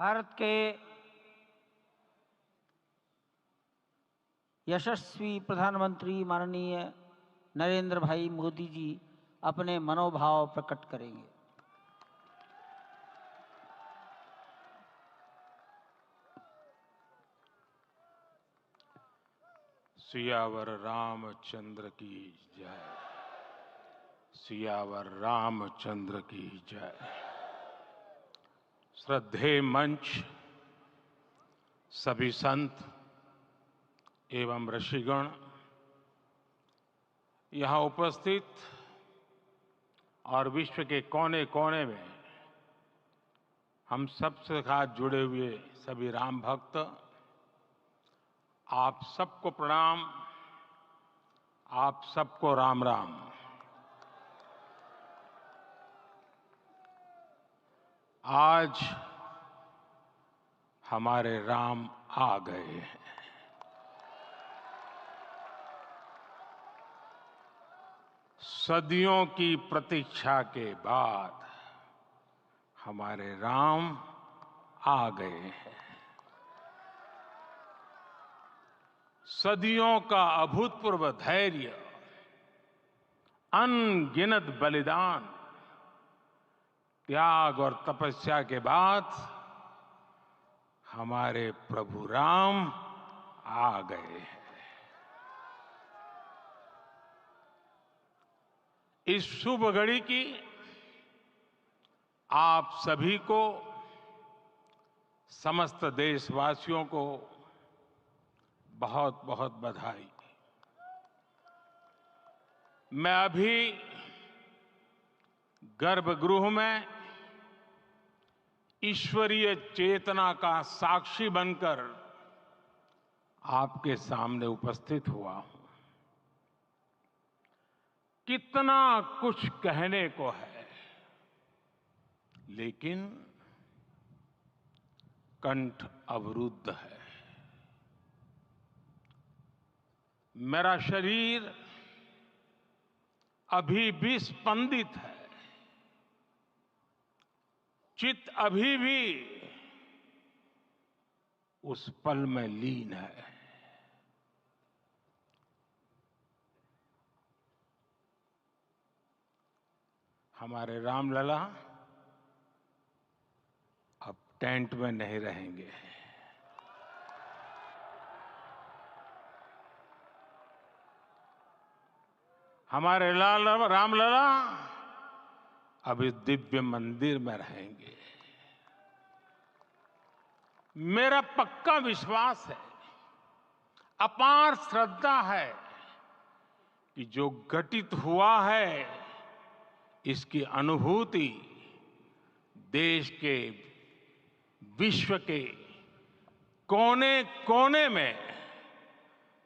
भारत के यशस्वी प्रधानमंत्री माननीय नरेंद्र भाई मोदी जी अपने मनोभाव प्रकट करेंगे। सियावर रामचंद्र की जय। सियावर रामचंद्र की जय। श्रद्धेय मंच, सभी संत एवं ऋषिगण, यहाँ उपस्थित और विश्व के कोने कोने में हम सबसे साथ जुड़े हुए सभी राम भक्त, आप सबको प्रणाम, आप सबको राम राम। आज हमारे राम आ गए हैं। सदियों की प्रतीक्षा के बाद हमारे राम आ गए हैं। सदियों का अभूतपूर्व धैर्य, अनगिनत बलिदान, त्याग और तपस्या के बाद हमारे प्रभु राम आ गए हैं। इस शुभ घड़ी की आप सभी को, समस्त देशवासियों को बहुत बहुत बधाई। मैं अभी गर्भगृह में ईश्वरीय चेतना का साक्षी बनकर आपके सामने उपस्थित हुआ हूं। कितना कुछ कहने को है, लेकिन कंठ अवरुद्ध है। मेरा शरीर अभी भी स्पंदित है, चित्त अभी भी उस पल में लीन है। हमारे रामलला अब टेंट में नहीं रहेंगे। हमारे रामलला अब इस दिव्य मंदिर में रहेंगे। मेरा पक्का विश्वास है, अपार श्रद्धा है कि जो घटित हुआ है, इसकी अनुभूति देश के, विश्व के कोने कोने में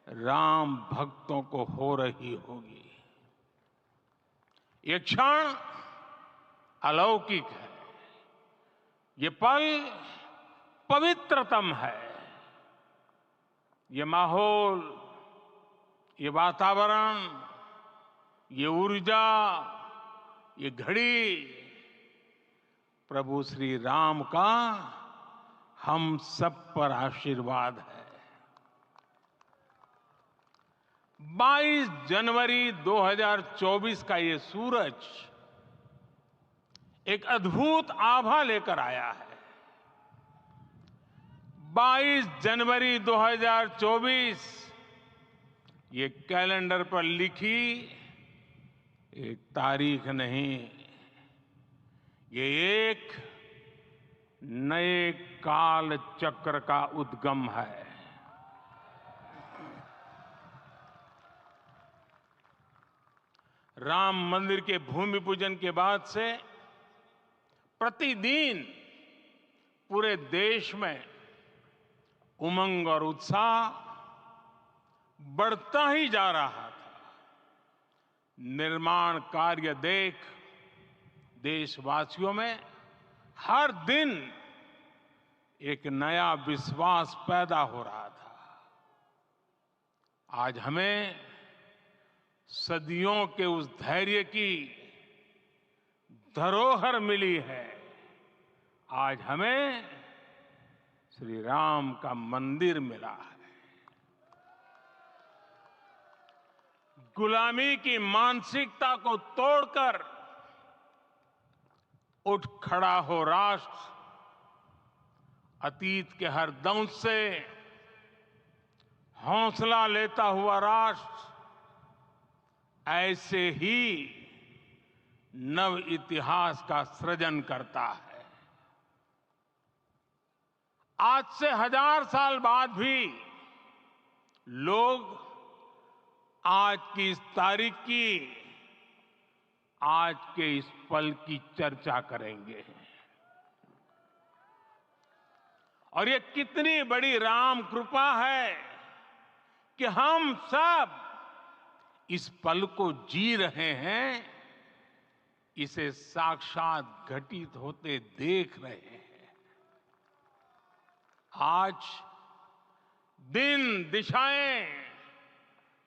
राम भक्तों को हो रही होगी। ये क्षण अलौकिक है, ये पल पवित्रतम है। ये माहौल, ये वातावरण, ये ऊर्जा, ये घड़ी प्रभु श्री राम का हम सब पर आशीर्वाद है। 22 जनवरी 2024 का ये सूरज एक अद्भुत आभा लेकर आया है। 22 जनवरी 2024 ये कैलेंडर पर लिखी एक तारीख नहीं, ये एक नए काल चक्र का उद्गम है। राम मंदिर के भूमि पूजन के बाद से प्रतिदिन पूरे देश में उमंग और उत्साह बढ़ता ही जा रहा था। निर्माण कार्य देख देशवासियों में हर दिन एक नया विश्वास पैदा हो रहा था। आज हमें सदियों के उस धैर्य की धरोहर मिली है। आज हमें श्री राम का मंदिर मिला है। गुलामी की मानसिकता को तोड़कर उठ खड़ा हो राष्ट्र, अतीत के हर दंश से हौसला लेता हुआ राष्ट्र ऐसे ही नव इतिहास का सृजन करता है। आज से 1000 साल बाद भी लोग आज की इस तारीख की, आज के इस पल की चर्चा करेंगे। और ये कितनी बड़ी राम कृपा है कि हम सब इस पल को जी रहे हैं, इसे साक्षात घटित होते देख रहे हैं। आज दिन दिशाएं,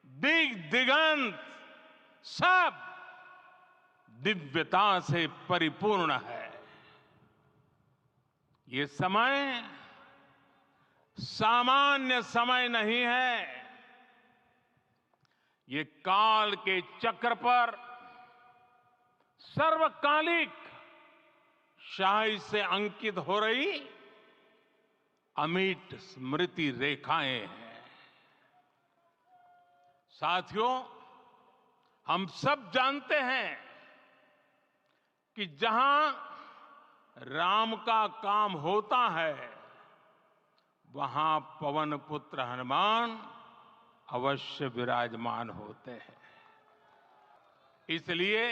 दिग दिगंत सब दिव्यता से परिपूर्ण है। ये समय सामान्य समय नहीं है। ये काल के चक्र पर सर्वकालिक शाही से अंकित हो रही अमिट स्मृति रेखाएं हैं। साथियों, हम सब जानते हैं कि जहां राम का काम होता है, वहां पवन पुत्र हनुमान अवश्य विराजमान होते हैं। इसलिए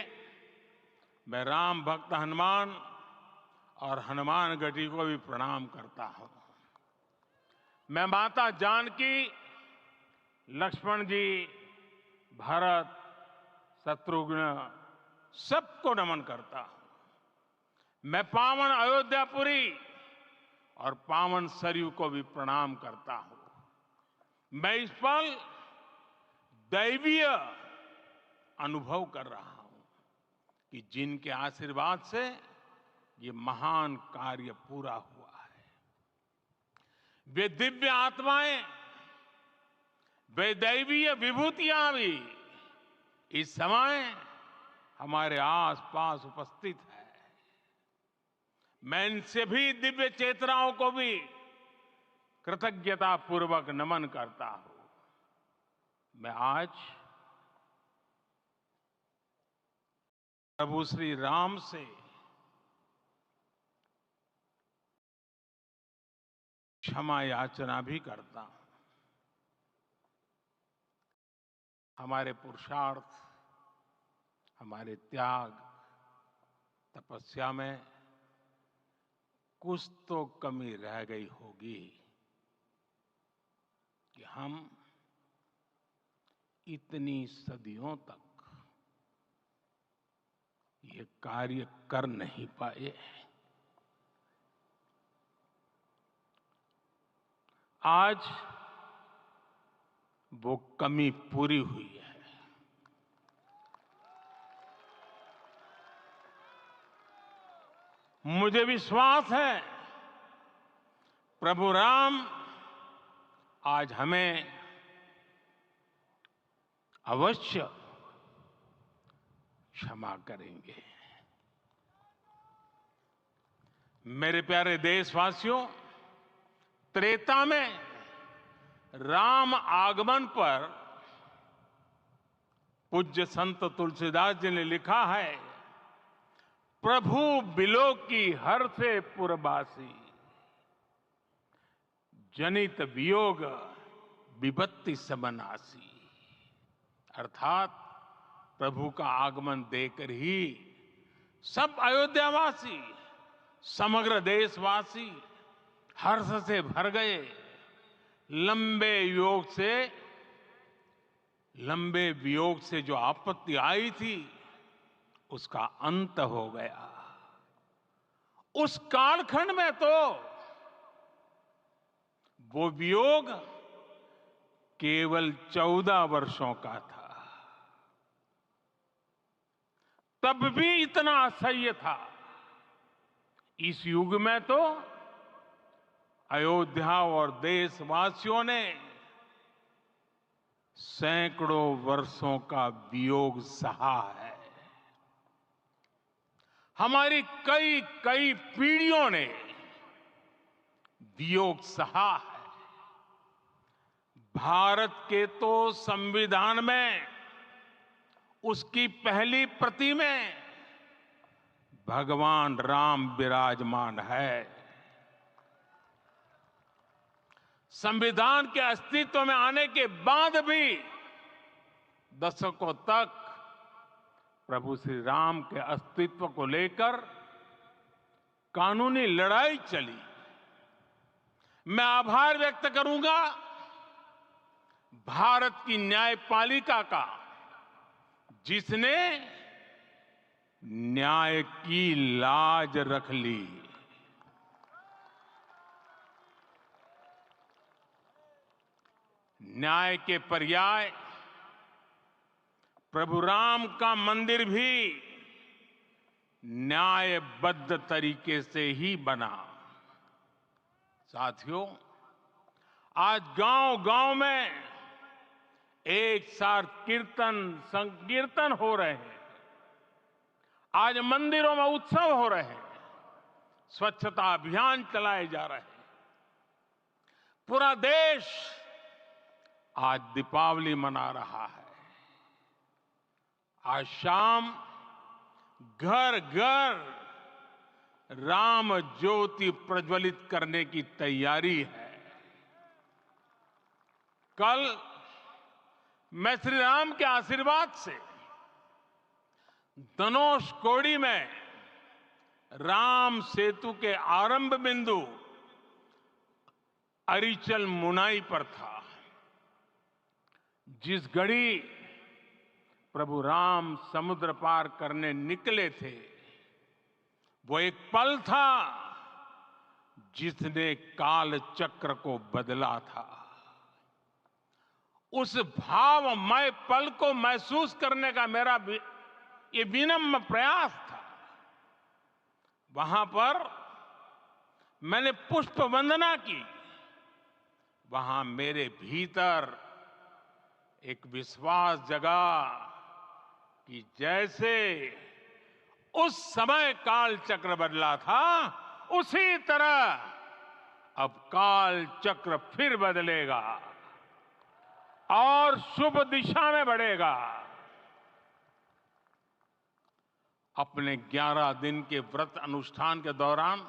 मैं राम भक्त हनुमान और हनुमान गढ़ी को भी प्रणाम करता हूं। मैं माता जानकी, लक्ष्मण जी, भरत, शत्रुघ्न सबको नमन करता हूं। मैं पावन अयोध्यापुरी और पावन सरयू को भी प्रणाम करता हूं। मैं इस पल दैवीय अनुभव कर रहा हूं कि जिनके आशीर्वाद से ये महान कार्य पूरा हुआ है। वे दिव्य आत्माएं, वे दैवीय विभूतियां भी इस समय हमारे आसपास उपस्थित है। मैं इनसे भी दिव्य चेतनाओं को भी कृतज्ञता पूर्वक नमन करता हूं। मैं आज प्रभु श्री राम से क्षमा याचना भी करता हूं। हमारे पुरुषार्थ, हमारे त्याग, तपस्या में कुछ तो कमी रह गई होगी कि हम इतनी सदियों तक ये कार्य कर नहीं पाए। आज वो कमी पूरी हुई है। मुझे विश्वास है प्रभु राम आज हमें अवश्य क्षमा करेंगे। मेरे प्यारे देशवासियों, त्रेता में राम आगमन पर पूज्य संत तुलसीदास जी ने लिखा है, प्रभु बिलो की हर से पुरबासी, जनित वियोग विपत्ति समनासी। अर्थात प्रभु का आगमन देकर ही सब अयोध्यावासी, समग्र देशवासी हर्ष से भर गए। लंबे वियोग से जो आपत्ति आई थी, उसका अंत हो गया। उस कालखंड में तो वो वियोग केवल 14 वर्षों का था। तब भी इतना असह्य था। इस युग में तो अयोध्या और देशवासियों ने सैकड़ों वर्षों का वियोग सहा है। हमारी कई कई पीढ़ियों ने वियोग सहा है। भारत के तो संविधान में उसकी पहली प्रति में भगवान राम विराजमान है। संविधान के अस्तित्व में आने के बाद भी दशकों तक प्रभु श्री राम के अस्तित्व को लेकर कानूनी लड़ाई चली। मैं आभार व्यक्त करूंगा भारत की न्यायपालिका का, जिसने न्याय की लाज रख ली। न्याय के पर्याय प्रभु राम का मंदिर भी न्यायबद्ध तरीके से ही बना। साथियों, आज गांव-गांव में एक साथ कीर्तन संकीर्तन हो रहे हैं। आज मंदिरों में उत्सव हो रहे हैं, स्वच्छता अभियान चलाए जा रहे हैं। पूरा देश आज दीपावली मना रहा है। आज शाम घर घर राम ज्योति प्रज्वलित करने की तैयारी है। कल मैं श्री राम के आशीर्वाद से धनुषकोडी में राम सेतु के आरंभ बिंदु अरिचल मुनाई पर था। जिस घड़ी प्रभु राम समुद्र पार करने निकले थे, वो एक पल था जिसने काल चक्र को बदला था। उस भावमय पल को महसूस करने का मेरा ये विनम्र प्रयास था। वहां पर मैंने पुष्प वंदना की। वहां मेरे भीतर एक विश्वास जगा कि जैसे उस समय काल चक्र बदला था, उसी तरह अब काल चक्र फिर बदलेगा और शुभ दिशा में बढ़ेगा। अपने 11 दिन के व्रत अनुष्ठान के दौरान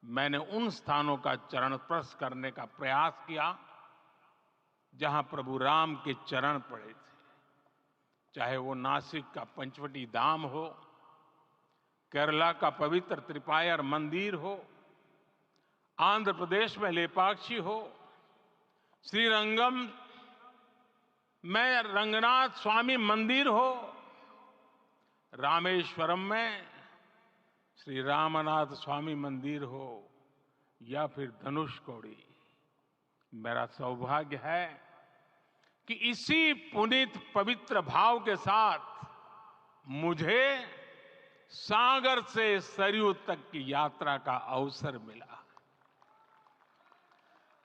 मैंने उन स्थानों का चरण स्पर्श करने का प्रयास किया जहां प्रभु राम के चरण पड़े थे। चाहे वो नासिक का पंचवटी धाम हो, केरला का पवित्र त्रिपायर मंदिर हो, आंध्र प्रदेश में लेपाक्षी हो, श्रीरंगम में रंगनाथ स्वामी मंदिर हो, रामेश्वरम में श्री रामनाथ स्वामी मंदिर हो, या फिर धनुषकोडी। मेरा सौभाग्य है कि इसी पुनीत पवित्र भाव के साथ मुझे सागर से सरयू तक की यात्रा का अवसर मिला।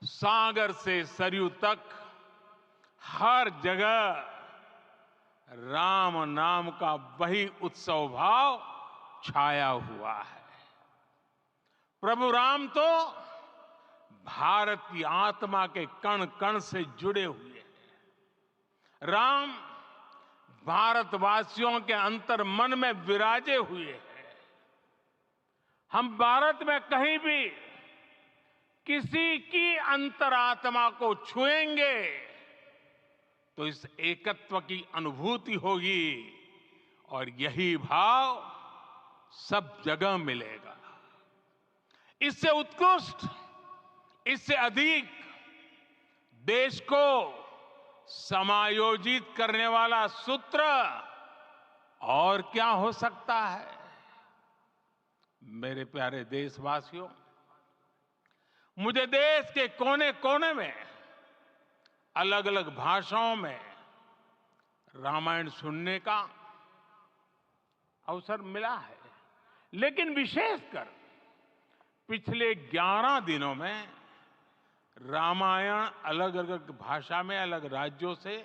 सागर से सरयू तक हर जगह राम नाम का वही उत्सव भाव छाया हुआ है। प्रभु राम तो भारत की आत्मा के कण कण से जुड़े हुए हैं। राम भारतवासियों के अंतर मन में विराजे हुए हैं। हम भारत में कहीं भी किसी की अंतरात्मा को छुएंगे तो इस एकत्व की अनुभूति होगी, और यही भाव सब जगह मिलेगा। इससे उत्कृष्ट, इससे अधिक देश को समायोजित करने वाला सूत्र और क्या हो सकता है। मेरे प्यारे देशवासियों, मुझे देश के कोने कोने में अलग अलग भाषाओं में रामायण सुनने का अवसर मिला है, लेकिन विशेषकर पिछले 11 दिनों में रामायण अलग अलग भाषा में अलग राज्यों से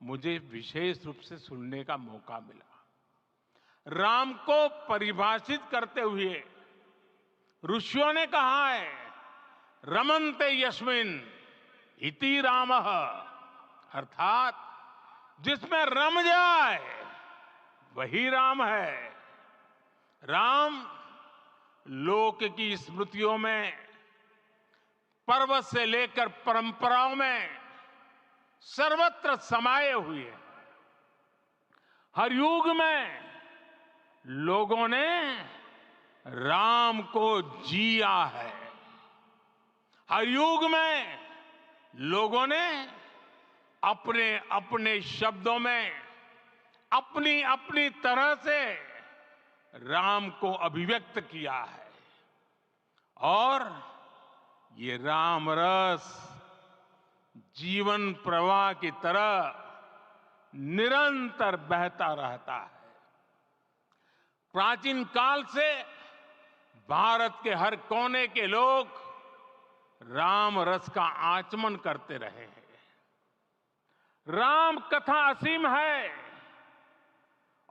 मुझे विशेष रूप से सुनने का मौका मिला। राम को परिभाषित करते हुए ऋषियों ने कहा है, रमन्ते यस्मिन् इति रामः, अर्थात जिसमें रम जाए वही राम है। राम लोक की स्मृतियों में, पर्वत से लेकर परंपराओं में सर्वत्र समाये हुए हैं। हर युग में लोगों ने राम को जिया है। हर युग में लोगों ने अपने अपने शब्दों में अपनी अपनी तरह से राम को अभिव्यक्त किया है। और ये राम रस जीवन प्रवाह की तरह निरंतर बहता रहता है। प्राचीन काल से भारत के हर कोने के लोग राम रस का आचमन करते रहे हैं। राम कथा असीम है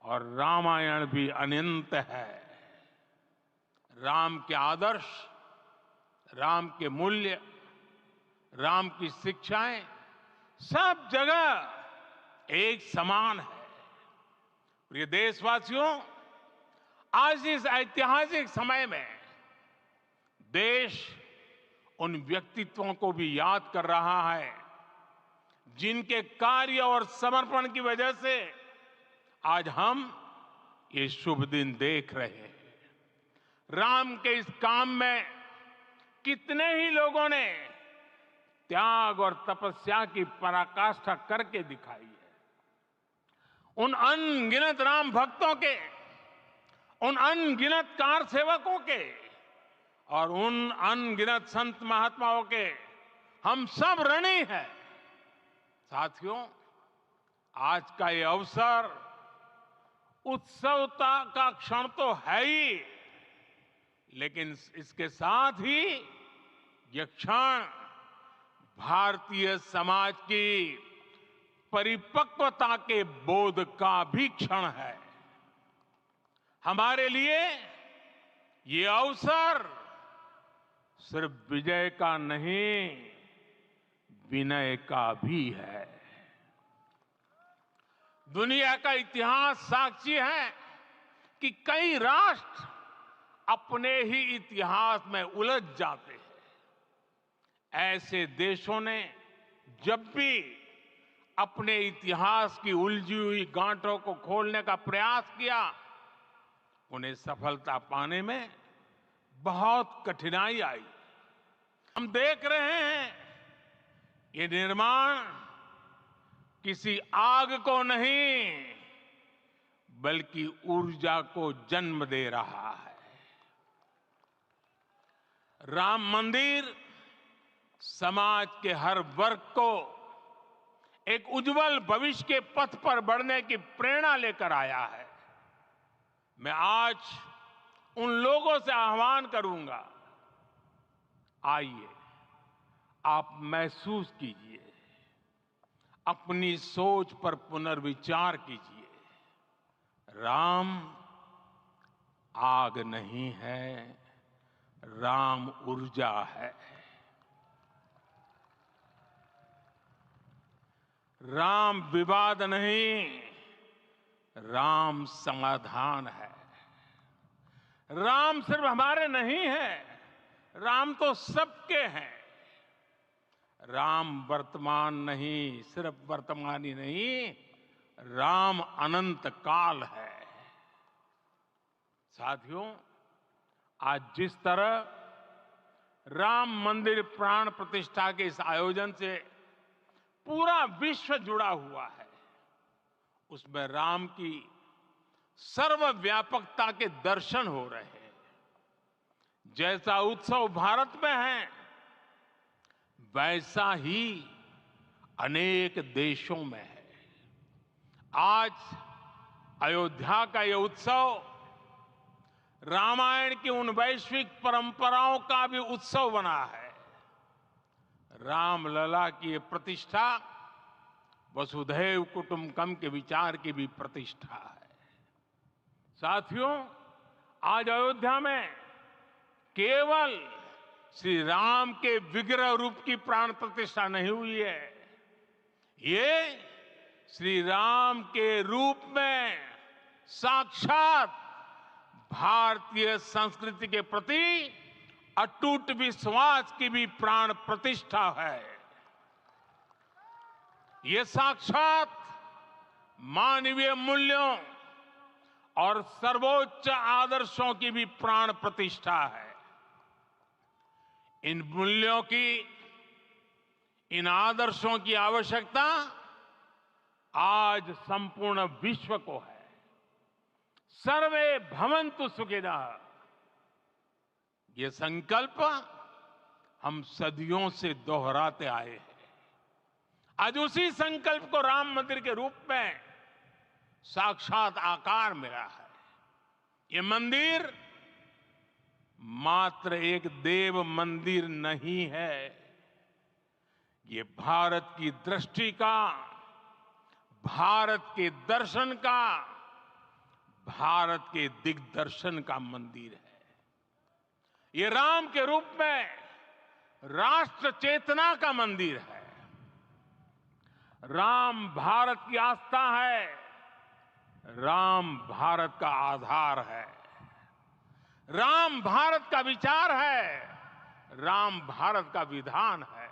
और रामायण भी अनंत है। राम के आदर्श, राम के मूल्य, राम की शिक्षाएं सब जगह एक समान है। प्रिय देशवासियों, आज इस ऐतिहासिक समय में देश उन व्यक्तित्वों को भी याद कर रहा है जिनके कार्य और समर्पण की वजह से आज हम ये शुभ दिन देख रहे हैं। राम के इस काम में कितने ही लोगों ने त्याग और तपस्या की पराकाष्ठा करके दिखाई है। उन अनगिनत राम भक्तों के, उन अनगिनत कार सेवकों के और उन अनगिनत संत महात्माओं के हम सब ऋणी हैं। साथियों, आज का ये अवसर उत्सवता का क्षण तो है ही, लेकिन इसके साथ ही यह क्षण भारतीय समाज की परिपक्वता के बोध का भी क्षण है। हमारे लिए ये अवसर सिर्फ विजय का नहीं, विनय का भी है। दुनिया का इतिहास साक्षी है कि कई राष्ट्र अपने ही इतिहास में उलझ जाते हैं। ऐसे देशों ने जब भी अपने इतिहास की उलझी हुई गांठों को खोलने का प्रयास किया, उन्हें सफलता पाने में बहुत कठिनाई आई। हम देख रहे हैं ये निर्माण किसी आग को नहीं बल्कि ऊर्जा को जन्म दे रहा है। राम मंदिर समाज के हर वर्ग को एक उज्जवल भविष्य के पथ पर बढ़ने की प्रेरणा लेकर आया है। मैं आज उन लोगों से आह्वान करूंगा, आइए आप महसूस कीजिए, अपनी सोच पर पुनर्विचार कीजिए। राम आग नहीं है, राम ऊर्जा है। राम विवाद नहीं, राम समाधान है। राम सिर्फ हमारे नहीं है, राम तो सबके हैं। राम वर्तमान नहीं, सिर्फ वर्तमान ही नहीं, राम अनंत काल है। साथियों, आज जिस तरह राम मंदिर प्राण प्रतिष्ठा के इस आयोजन से पूरा विश्व जुड़ा हुआ है, उसमें राम की सर्वव्यापकता के दर्शन हो रहे हैं। जैसा उत्सव भारत में है, वैसा ही अनेक देशों में है। आज अयोध्या का यह उत्सव रामायण की उन वैश्विक परंपराओं का भी उत्सव बना है। रामलला की ये प्रतिष्ठा वसुधैव कुटुंबकम के विचार की भी प्रतिष्ठा है। साथियों, आज अयोध्या में केवल श्री राम के विग्रह रूप की प्राण प्रतिष्ठा नहीं हुई है, ये श्री राम के रूप में साक्षात भारतीय संस्कृति के प्रति अटूट विश्वास की भी प्राण प्रतिष्ठा है। ये साक्षात मानवीय मूल्यों और सर्वोच्च आदर्शों की भी प्राण प्रतिष्ठा है। इन मूल्यों की, इन आदर्शों की आवश्यकता आज संपूर्ण विश्व को है। सर्वे भवन्तु सुखिनः, ये संकल्प हम सदियों से दोहराते आए हैं। आज उसी संकल्प को राम मंदिर के रूप में साक्षात आकार मिला है। ये मंदिर मात्र एक देव मंदिर नहीं है, ये भारत की दृष्टि का, भारत के दर्शन का, भारत के दिग्दर्शन का मंदिर है। ये राम के रूप में राष्ट्र चेतना का मंदिर है। राम भारत की आस्था है, राम भारत का आधार है, राम भारत का विचार है, राम भारत का विधान है,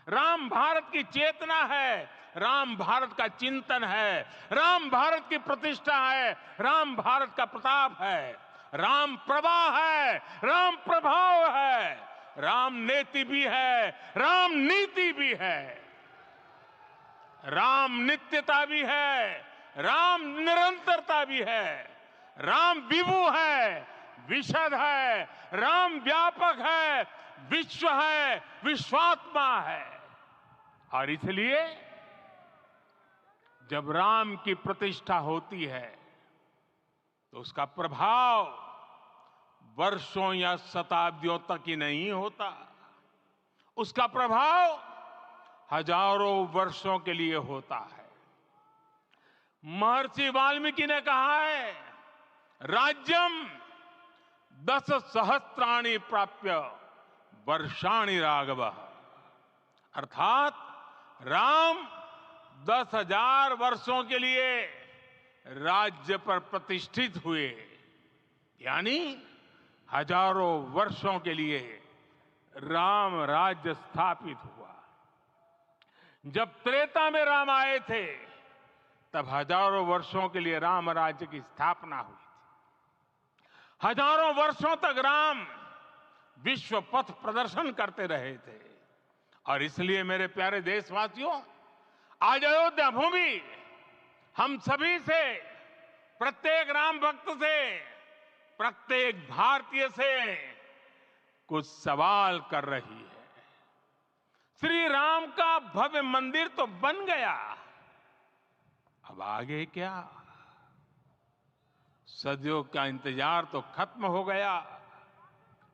राम भारत की चेतना है, राम भारत का चिंतन है, राम भारत की प्रतिष्ठा है, राम भारत का प्रताप है, राम प्रवाह है, राम प्रभाव है, राम नेति भी है, राम नीति भी है, राम नित्यता भी है, राम निरंतरता भी है, राम विभु है, विशद है, राम व्यापक है, विश्व है, विश्वात्मा है। और इसलिए जब राम की प्रतिष्ठा होती है तो उसका प्रभाव वर्षों या शताब्दियों तक ही नहीं होता, उसका प्रभाव हजारों वर्षों के लिए होता है। महर्षि वाल्मीकि ने कहा है, राज्यम 10 सहस्त्राणि प्राप्य वर्षाणि राघव, अर्थात राम 10,000 वर्षों के लिए राज्य पर प्रतिष्ठित हुए, यानी हजारों वर्षों के लिए राम राज्य स्थापित हुआ। जब त्रेता में राम आए थे तब हजारों वर्षों के लिए राम राज्य की स्थापना हुई थी। हजारों वर्षों तक राम विश्व पथ प्रदर्शन करते रहे थे। और इसलिए मेरे प्यारे देशवासियों, आज अयोध्या भूमि हम सभी से, प्रत्येक राम भक्त से, प्रत्येक भारतीय से कुछ सवाल कर रही है। श्री राम का भव्य मंदिर तो बन गया, अब आगे क्या? सदियों का इंतजार तो खत्म हो गया,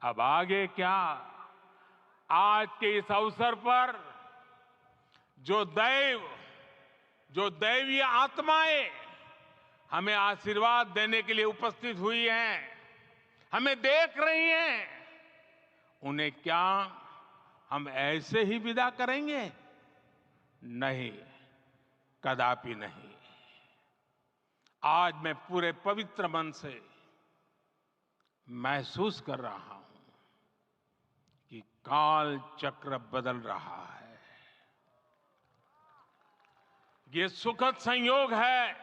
अब आगे क्या? आज के इस अवसर पर जो दैवीय आत्माएं हमें आशीर्वाद देने के लिए उपस्थित हुई हैं, हमें देख रही हैं, उन्हें क्या हम ऐसे ही विदा करेंगे? नहीं, कदापि नहीं। आज मैं पूरे पवित्र मन से महसूस कर रहा हूं कि काल चक्र बदल रहा है। ये सुखद संयोग है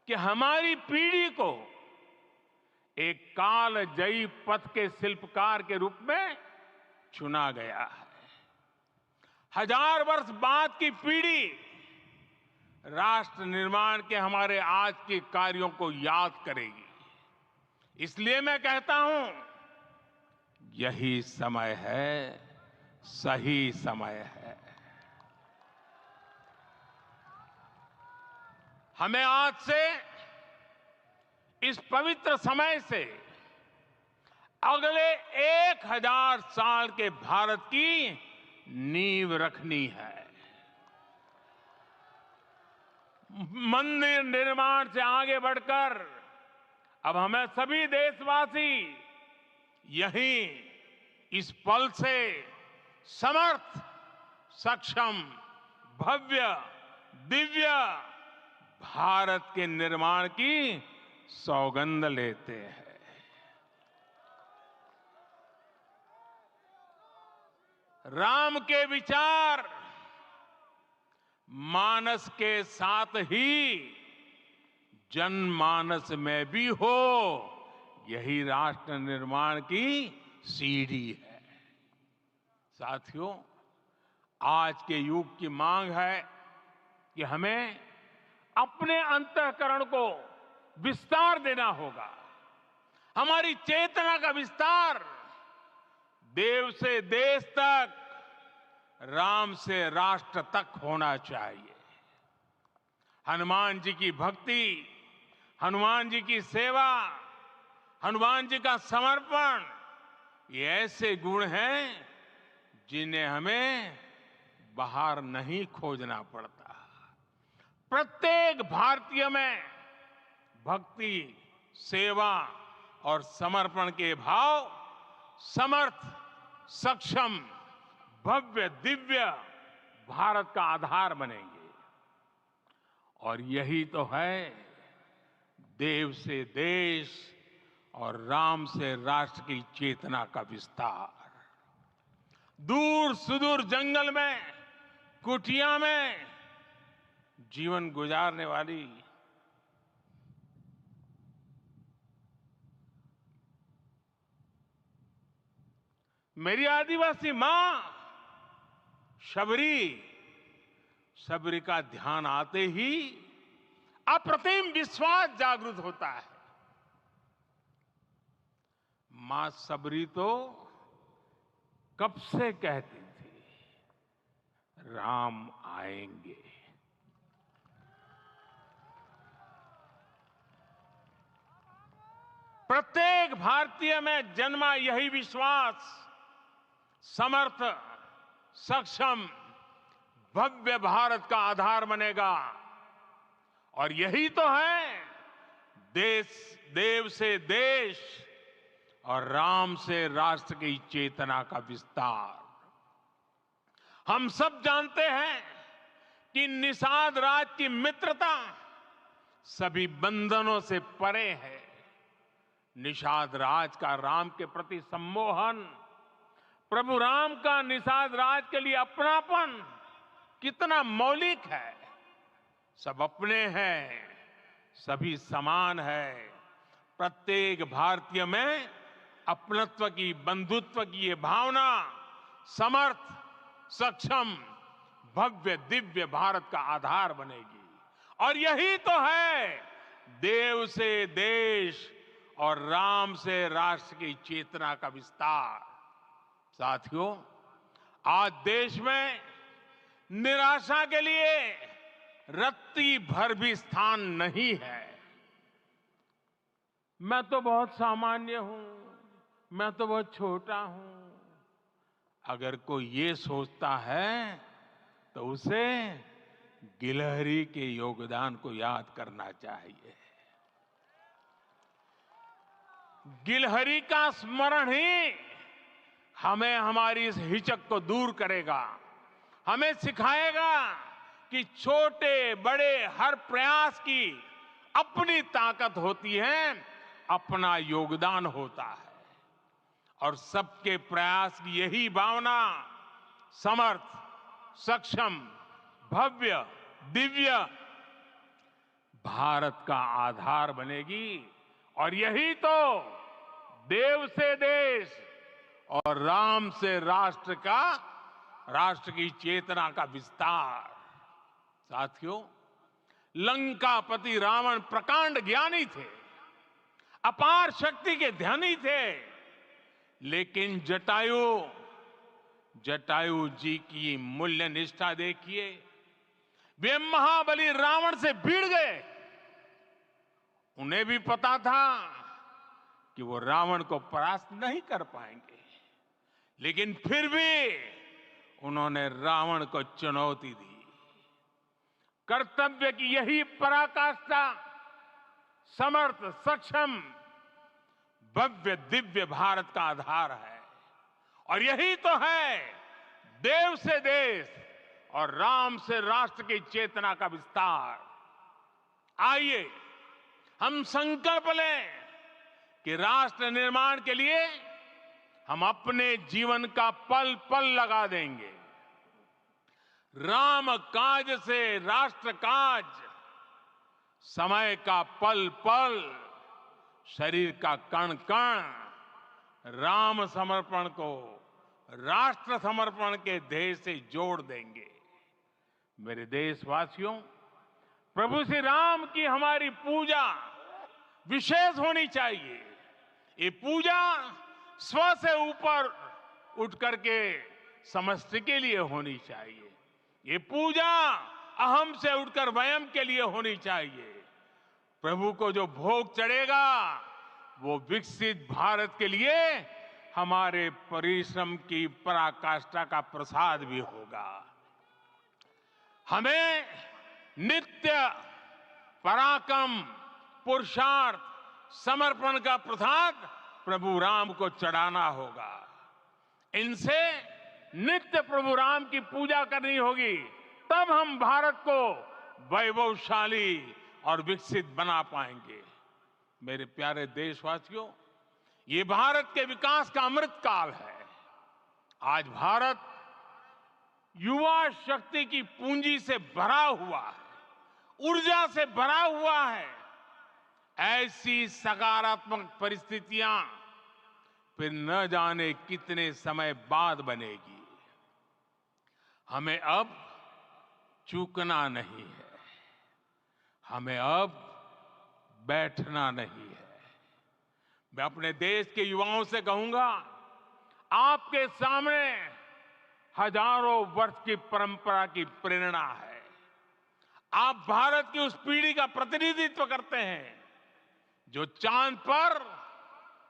कि हमारी पीढ़ी को एक कालजयी पथ के शिल्पकार के रूप में चुना गया है। 1000 वर्ष बाद की पीढ़ी राष्ट्र निर्माण के हमारे आज के कार्यों को याद करेगी। इसलिए मैं कहता हूं, यही समय है, सही समय है। हमें आज से इस पवित्र समय से अगले 1000 साल के भारत की नींव रखनी है। मंदिर निर्माण से आगे बढ़कर अब हमें सभी देशवासी यहीं इस पल से समर्थ, सक्षम, भव्य, दिव्य भारत के निर्माण की सौगंध लेते हैं। राम के विचार मानस के साथ ही जनमानस में भी हो, यही राष्ट्र निर्माण की सीढ़ी है। साथियों, आज के युग की मांग है कि हमें अपने अंतःकरण को विस्तार देना होगा। हमारी चेतना का विस्तार देव से देश तक, राम से राष्ट्र तक होना चाहिए। हनुमान जी की भक्ति, हनुमान जी की सेवा, हनुमान जी का समर्पण, ये ऐसे गुण हैं जिन्हें हमें बाहर नहीं खोजना पड़ता। प्रत्येक भारतीय में भक्ति, सेवा और समर्पण के भाव समर्थ, सक्षम, भव्य, दिव्य भारत का आधार बनेंगे। और यही तो है देव से देश और राम से राष्ट्र की चेतना का विस्तार। दूर सुदूर जंगल में, कुटिया में जीवन गुजारने वाली मेरी आदिवासी मां शबरी का ध्यान आते ही अप्रतिम विश्वास जागृत होता है। मां शबरी तो कब से कहती थी, राम आएंगे। प्रत्येक भारतीय में जन्मा यही विश्वास समर्थ, सक्षम, भव्य भारत का आधार बनेगा। और यही तो है देव से देश और राम से राष्ट्र की चेतना का विस्तार। हम सब जानते हैं कि निषाद राज की मित्रता सभी बंधनों से परे है। निषाद राज का राम के प्रति सम्मोहन, प्रभु राम का निषाद राज के लिए अपनापन कितना मौलिक है। सब अपने हैं, सभी समान है। प्रत्येक भारतीय में अपनत्व की, बंधुत्व की ये भावना समर्थ, सक्षम, भव्य, दिव्य भारत का आधार बनेगी। और यही तो है देव से देश और राम से राष्ट्र की चेतना का विस्तार। साथियों, आज देश में निराशा के लिए रत्ती भर भी स्थान नहीं है। मैं तो बहुत सामान्य हूं, मैं तो बहुत छोटा हूं, अगर कोई ये सोचता है तो उसे गिलहरी के योगदान को याद करना चाहिए। गिलहरी का स्मरण ही हमें हमारी इस हिचक को दूर करेगा, हमें सिखाएगा कि छोटे बड़े हर प्रयास की अपनी ताकत होती है, अपना योगदान होता है। और सबके प्रयास की यही भावना समर्थ, सक्षम, भव्य, दिव्य भारत का आधार बनेगी। और यही तो देव से देश और राम से राष्ट्र की चेतना का विस्तार। साथियों, लंकापति रावण प्रकांड ज्ञानी थे, अपार शक्ति के धनी थे, लेकिन जटायु जी की मूल्य निष्ठा देखिए। वे महाबली रावण से भिड़ गए, उन्हें भी पता था कि वो रावण को परास्त नहीं कर पाएंगे, लेकिन फिर भी उन्होंने रावण को चुनौती दी। कर्तव्य की यही पराकाष्ठा समर्थ, सक्षम, भव्य, दिव्य भारत का आधार है। और यही तो है देव से देश और राम से राष्ट्र की चेतना का विस्तार। आइए हम संकल्प लें कि राष्ट्र निर्माण के लिए हम अपने जीवन का पल पल लगा देंगे। राम काज से राष्ट्र काज, समय का पल पल, शरीर का कण कण राम समर्पण को राष्ट्र समर्पण के ध्येय से जोड़ देंगे। मेरे देशवासियों, प्रभु श्री राम की हमारी पूजा विशेष होनी चाहिए। ये पूजा स्व से ऊपर उठ करके समष्टि के लिए होनी चाहिए। ये पूजा अहम से उठकर वयम के लिए होनी चाहिए। प्रभु को जो भोग चढ़ेगा वो विकसित भारत के लिए हमारे परिश्रम की पराकाष्ठा का प्रसाद भी होगा। हमें नित्य पराक्रम, पुरुषार्थ, समर्पण का प्रसाद प्रभु राम को चढ़ाना होगा। इनसे नित्य प्रभु राम की पूजा करनी होगी, तब हम भारत को वैभवशाली और विकसित बना पाएंगे। मेरे प्यारे देशवासियों, ये भारत के विकास का अमृत काल है। आज भारत युवा शक्ति की पूंजी से भरा हुआ है, ऊर्जा से भरा हुआ है। ऐसी सकारात्मक परिस्थितियां फिर न जाने कितने समय बाद बनेगी। हमें अब चूकना नहीं है, हमें अब बैठना नहीं है। मैं अपने देश के युवाओं से कहूंगा, आपके सामने हजारों वर्ष की परंपरा की प्रेरणा है। आप भारत की उस पीढ़ी का प्रतिनिधित्व करते हैं जो चांद पर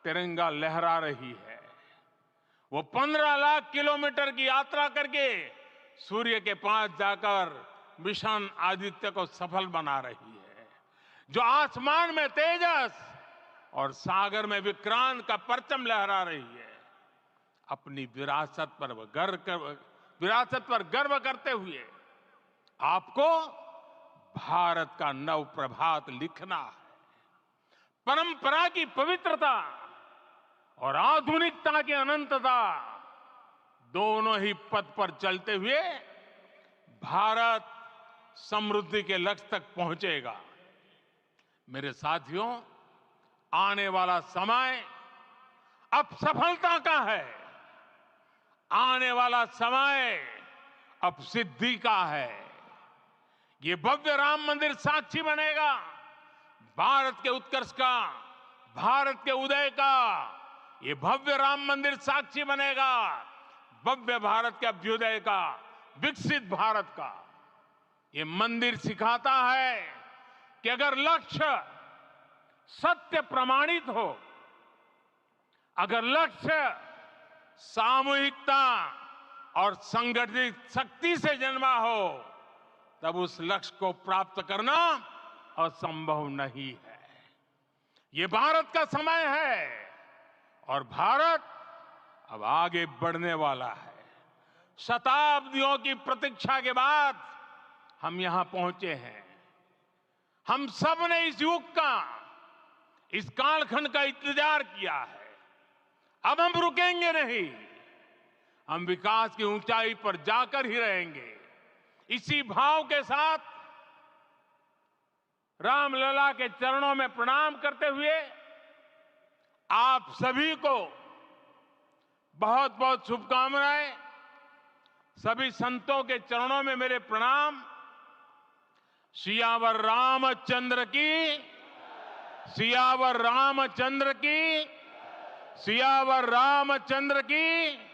तिरंगा लहरा रही है। वो 15 लाख किलोमीटर की यात्रा करके सूर्य के पास जाकर मिशन आदित्य को सफल बना रही है। जो आसमान में तेजस और सागर में विक्रांत का परचम लहरा रही है। अपनी विरासत पर गर्व करते हुए आपको भारत का नव प्रभात लिखना है। परंपरा की पवित्रता और आधुनिकता की अनंतता दोनों ही पथ पर चलते हुए भारत समृद्धि के लक्ष्य तक पहुंचेगा। मेरे साथियों, आने वाला समय अब सफलता का है। आने वाला समय अब सिद्धि का है। ये भव्य राम मंदिर साक्षी बनेगा भारत के उत्कर्ष का, भारत के उदय का। ये भव्य राम मंदिर साक्षी बनेगा भव्य भारत के अभ्युदय का, विकसित भारत का। ये मंदिर सिखाता है कि अगर लक्ष्य सत्य प्रमाणित हो, अगर लक्ष्य सामूहिकता और संगठित शक्ति से जन्मा हो, तब उस लक्ष्य को प्राप्त करना असंभव नहीं है। ये भारत का समय है और भारत अब आगे बढ़ने वाला है। शताब्दियों की प्रतीक्षा के बाद हम यहां पहुंचे हैं। हम सब ने इस युग का, इस कालखंड का इंतजार किया है। अब हम रुकेंगे नहीं, हम विकास की ऊंचाई पर जाकर ही रहेंगे। इसी भाव के साथ रामलला के चरणों में प्रणाम करते हुए आप सभी को बहुत बहुत शुभकामनाएं। सभी संतों के चरणों में मेरे प्रणाम। सियावर रामचंद्र की, सियावर रामचंद्र की, सियावर रामचंद्र की।